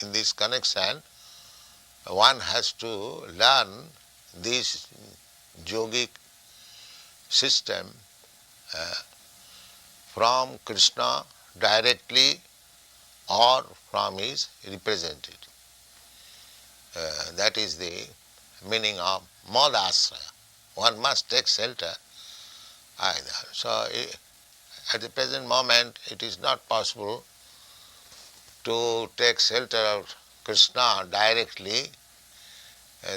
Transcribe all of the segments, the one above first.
in this connection, one has to learn this yogic system from Krishna directly or from his representative. That is the meaning of Madasraya. One must take shelter either. So at the present moment it is not possible to take shelter of Krishna directly,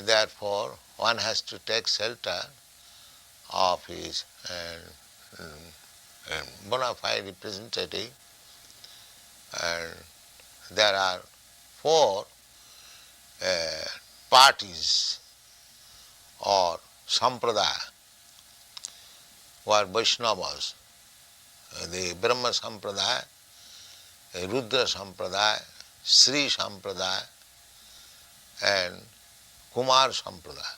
therefore one has to take shelter of his bona fide representative, and there are four parties or sampradaya who are Vaishnavas: the Brahma Sampradaya, Rudra Sampradaya, Sri Sampradaya, and Kumar Sampradaya.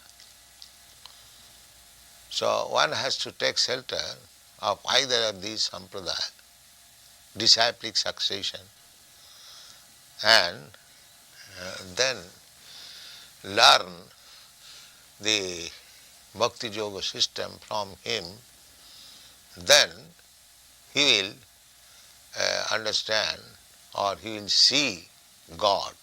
So one has to take shelter of either of these sampradaya, disciplic succession, and then learn the Bhakti Yoga system from him. Then he will understand, or he will see God